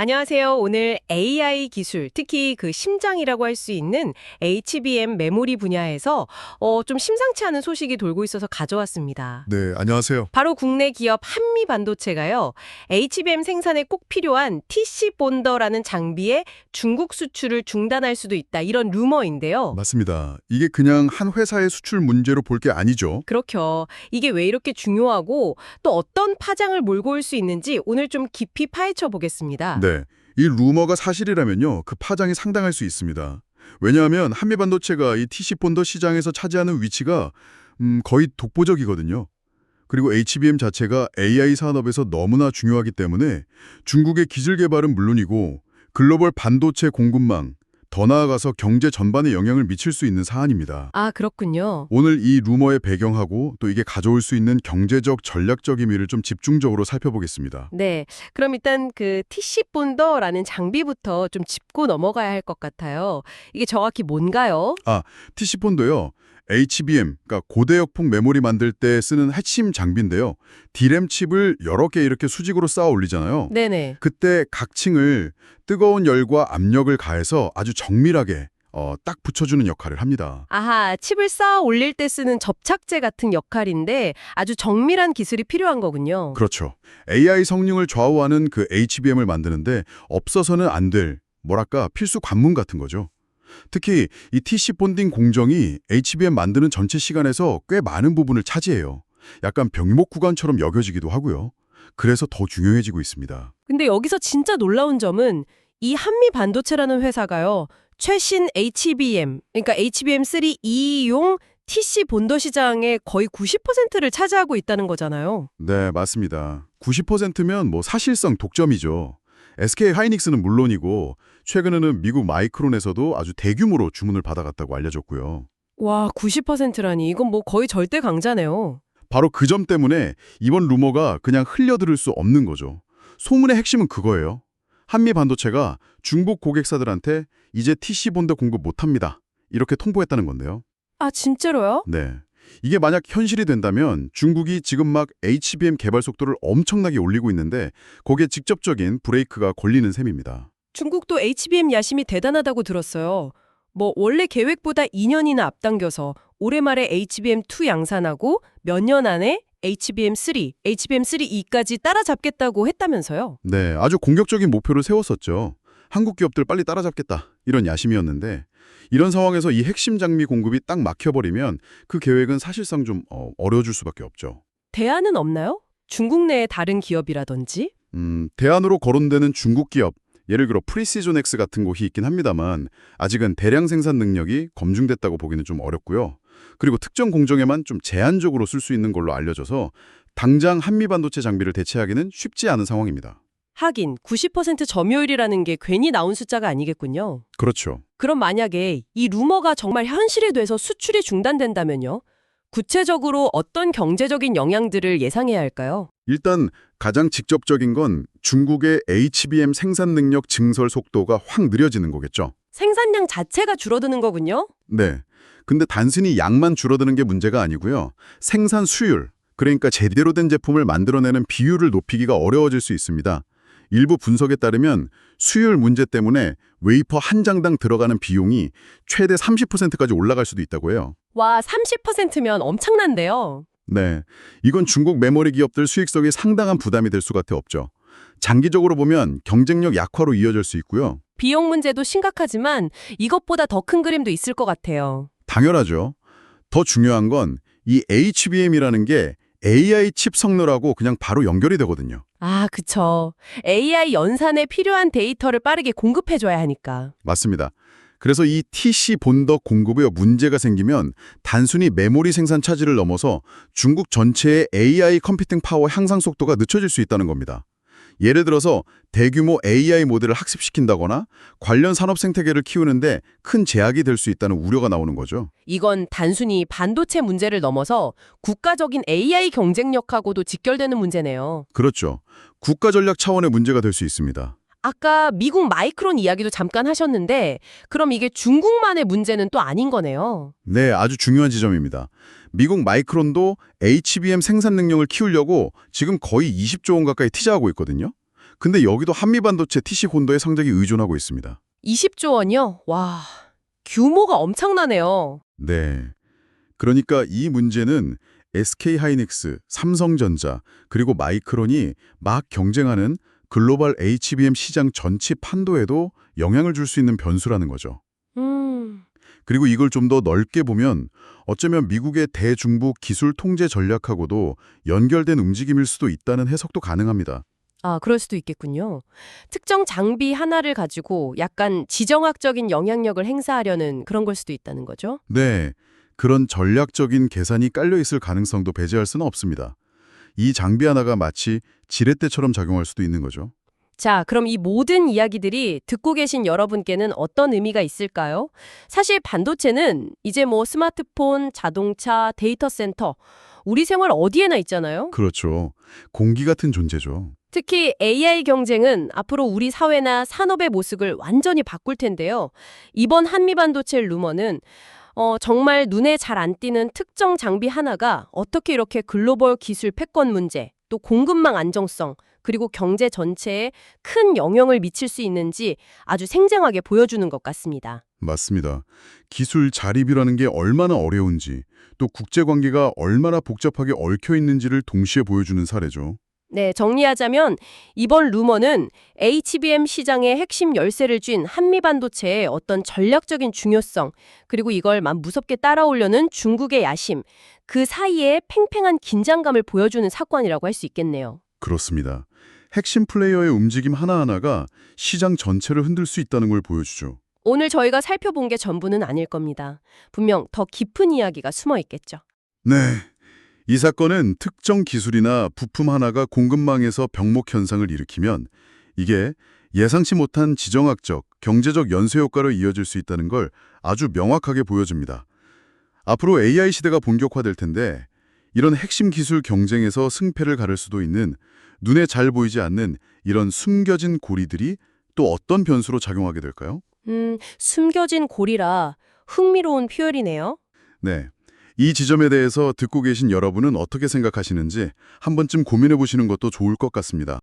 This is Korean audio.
안녕하세요. 오늘 AI 기술, 특히 그 심장이라고 할 수 있는 HBM 메모리 분야에서 좀 심상치 않은 소식이 돌고 있어서 가져왔습니다. 네, 안녕하세요. 바로 국내 기업 한미반도체가요. HBM 생산에 꼭 필요한 TC 본더라는 장비의 중국 수출을 중단할 수도 있다. 이런 루머인데요. 맞습니다. 이게 그냥 한 회사의 수출 문제로 볼 게 아니죠. 그렇죠. 이게 왜 이렇게 중요하고 또 어떤 파장을 몰고 올 수 있는지 오늘 좀 깊이 파헤쳐 보겠습니다. 네, 이 루머가 사실이라면요, 그 파장이 상당할 수 있습니다. 왜냐하면 한미반도체가 이 TC 본더 시장에서 차지하는 위치가 거의 독보적이거든요. 그리고 HBM 자체가 AI 산업에서 너무나 중요하기 때문에 중국의 기술 개발은 물론이고 글로벌 반도체 공급망, 더 나아가서 경제 전반에 영향을 미칠 수 있는 사안입니다. 아, 그렇군요. 오늘 이 루머의 배경하고 또 이게 가져올 수 있는 경제적, 전략적 의미를 좀 집중적으로 살펴보겠습니다. 네. 그럼 일단 그 TC 본더라는 장비부터 좀 짚고 넘어가야 할 것 같아요. 이게 정확히 뭔가요? TC폰도요. HBM, 그러니까 고대역폭 메모리 만들 때 쓰는 핵심 장비인데요. D램 칩을 여러 개 이렇게 수직으로 쌓아 올리잖아요. 네네. 그때 각 층을 뜨거운 열과 압력을 가해서 아주 정밀하게 딱 붙여주는 역할을 합니다. 아하, 칩을 쌓아 올릴 때 쓰는 접착제 같은 역할인데 아주 정밀한 기술이 필요한 거군요. 그렇죠. AI 성능을 좌우하는 그 HBM을 만드는데 없어서는 안 될, 뭐랄까, 필수 관문 같은 거죠. 특히 이 TC 본딩 공정이 HBM 만드는 전체 시간에서 꽤 많은 부분을 차지해요. 약간 병목 구간처럼 여겨지기도 하고요. 그래서 더 중요해지고 있습니다. 근데 여기서 진짜 놀라운 점은 이 한미반도체라는 회사가요. 최신 HBM, 그러니까 HBM3 E용 TC 본더 시장의 거의 90%를 차지하고 있다는 거잖아요. 네, 맞습니다. 90%면 뭐 사실상 독점이죠. SK 하이닉스는 물론이고 최근에는 미국 마이크론에서도 아주 대규모로 주문을 받아갔다고 알려졌고요. 와, 90%라니 이건 뭐 거의 절대 강자네요. 바로 그 점 때문에 이번 루머가 그냥 흘려들을 수 없는 거죠. 소문의 핵심은 그거예요. 한미 반도체가 중국 고객사들한테 이제 TC 본드 공급 못합니다. 이렇게 통보했다는 건데요. 아, 진짜로요? 네. 이게 만약 현실이 된다면 중국이 지금 막 HBM 개발 속도를 엄청나게 올리고 있는데 거기에 직접적인 브레이크가 걸리는 셈입니다. 중국도 HBM 야심이 대단하다고 들었어요. 뭐 원래 계획보다 2년이나 앞당겨서 올해 말에 HBM2 양산하고 몇 년 안에 HBM3, HBM3E까지 따라잡겠다고 했다면서요. 네, 아주 공격적인 목표를 세웠었죠. 한국 기업들 빨리 따라잡겠다. 이런 야심이었는데 이런 상황에서 이 핵심 장비 공급이 딱 막혀버리면 그 계획은 사실상 좀 어려워질 수밖에 없죠. 대안은 없나요? 중국 내의 다른 기업이라든지? 대안으로 거론되는 중국 기업, 예를 들어 프리시존엑스 같은 곳이 있긴 합니다만 아직은 대량 생산 능력이 검증됐다고 보기는 좀 어렵고요. 그리고 특정 공정에만 좀 제한적으로 쓸 수 있는 걸로 알려져서 당장 한미반도체 장비를 대체하기는 쉽지 않은 상황입니다. 하긴 90% 점유율이라는 게 괜히 나온 숫자가 아니겠군요. 그렇죠. 그럼 만약에 이 루머가 정말 현실이 돼서 수출이 중단된다면요? 구체적으로 어떤 경제적인 영향들을 예상해야 할까요? 일단 가장 직접적인 건 중국의 HBM 생산 능력 증설 속도가 확 느려지는 거겠죠. 생산량 자체가 줄어드는 거군요? 네. 근데 단순히 양만 줄어드는 게 문제가 아니고요. 생산 수율, 그러니까 제대로 된 제품을 만들어내는 비율을 높이기가 어려워질 수 있습니다. 일부 분석에 따르면 수율 문제 때문에 웨이퍼 한 장당 들어가는 비용이 최대 30%까지 올라갈 수도 있다고 해요. 와, 30%면 엄청난데요. 네, 이건 중국 메모리 기업들 수익성에 상당한 부담이 될 수밖에 없죠. 장기적으로 보면 경쟁력 약화로 이어질 수 있고요. 비용 문제도 심각하지만 이것보다 더 큰 그림도 있을 것 같아요. 당연하죠. 더 중요한 건 이 HBM이라는 게 AI 칩 성능하고 그냥 바로 연결이 되거든요. 아, 그쵸. AI 연산에 필요한 데이터를 빠르게 공급해줘야 하니까. 맞습니다. 그래서 이 TC 본더 공급에 문제가 생기면 단순히 메모리 생산 차질을 넘어서 중국 전체의 AI 컴퓨팅 파워 향상 속도가 늦춰질 수 있다는 겁니다. 예를 들어서 대규모 AI 모델을 학습시킨다거나 관련 산업 생태계를 키우는데 큰 제약이 될 수 있다는 우려가 나오는 거죠. 이건 단순히 반도체 문제를 넘어서 국가적인 AI 경쟁력하고도 직결되는 문제네요. 그렇죠. 국가 전략 차원의 문제가 될 수 있습니다. 아까 미국 마이크론 이야기도 잠깐 하셨는데 그럼 이게 중국만의 문제는 또 아닌 거네요. 네, 아주 중요한 지점입니다. 미국 마이크론도 HBM 생산 능력을 키우려고 지금 거의 20조 원 가까이 투자하고 있거든요. 근데 여기도 한미반도체 TC혼더의 성적이 의존하고 있습니다. 20조 원이요? 와, 규모가 엄청나네요. 네. 그러니까 이 문제는 SK하이닉스, 삼성전자, 그리고 마이크론이 막 경쟁하는 글로벌 HBM 시장 전체 판도에도 영향을 줄 수 있는 변수라는 거죠. 그리고 이걸 좀 더 넓게 보면 어쩌면 미국의 대중부 기술 통제 전략하고도 연결된 움직임일 수도 있다는 해석도 가능합니다. 아, 그럴 수도 있겠군요. 특정 장비 하나를 가지고 약간 지정학적인 영향력을 행사하려는 그런 걸 수도 있다는 거죠. 네, 그런 전략적인 계산이 깔려 있을 가능성도 배제할 수는 없습니다. 이 장비 하나가 마치 지렛대처럼 작용할 수도 있는 거죠. 자, 그럼 이 모든 이야기들이 듣고 계신 여러분께는 어떤 의미가 있을까요? 사실 반도체는 이제 뭐 스마트폰, 자동차, 데이터 센터, 우리 생활 어디에나 있잖아요. 그렇죠. 공기 같은 존재죠. 특히 AI 경쟁은 앞으로 우리 사회나 산업의 모습을 완전히 바꿀 텐데요. 이번 한미반도체 루머는 정말 눈에 잘 안 띄는 특정 장비 하나가 어떻게 이렇게 글로벌 기술 패권 문제, 또 공급망 안정성, 그리고 경제 전체에 큰 영향을 미칠 수 있는지 아주 생생하게 보여주는 것 같습니다. 맞습니다. 기술 자립이라는 게 얼마나 어려운지, 또 국제관계가 얼마나 복잡하게 얽혀 있는지를 동시에 보여주는 사례죠. 네, 정리하자면 이번 루머는 HBM 시장의 핵심 열쇠를 쥔 한미반도체의 어떤 전략적인 중요성, 그리고 이걸 막 무섭게 따라오려는 중국의 야심, 그 사이에 팽팽한 긴장감을 보여주는 사건이라고 할 수 있겠네요. 그렇습니다. 핵심 플레이어의 움직임 하나하나가 시장 전체를 흔들 수 있다는 걸 보여주죠. 오늘 저희가 살펴본 게 전부는 아닐 겁니다. 분명 더 깊은 이야기가 숨어 있겠죠. 네. 이 사건은 특정 기술이나 부품 하나가 공급망에서 병목 현상을 일으키면 이게 예상치 못한 지정학적, 경제적 연쇄 효과로 이어질 수 있다는 걸 아주 명확하게 보여줍니다. 앞으로 AI 시대가 본격화될 텐데 이런 핵심 기술 경쟁에서 승패를 가를 수도 있는 눈에 잘 보이지 않는 이런 숨겨진 고리들이 또 어떤 변수로 작용하게 될까요? 숨겨진 고리라 흥미로운 표현이네요. 네. 이 지점에 대해서 듣고 계신 여러분은 어떻게 생각하시는지 한 번쯤 고민해 보시는 것도 좋을 것 같습니다.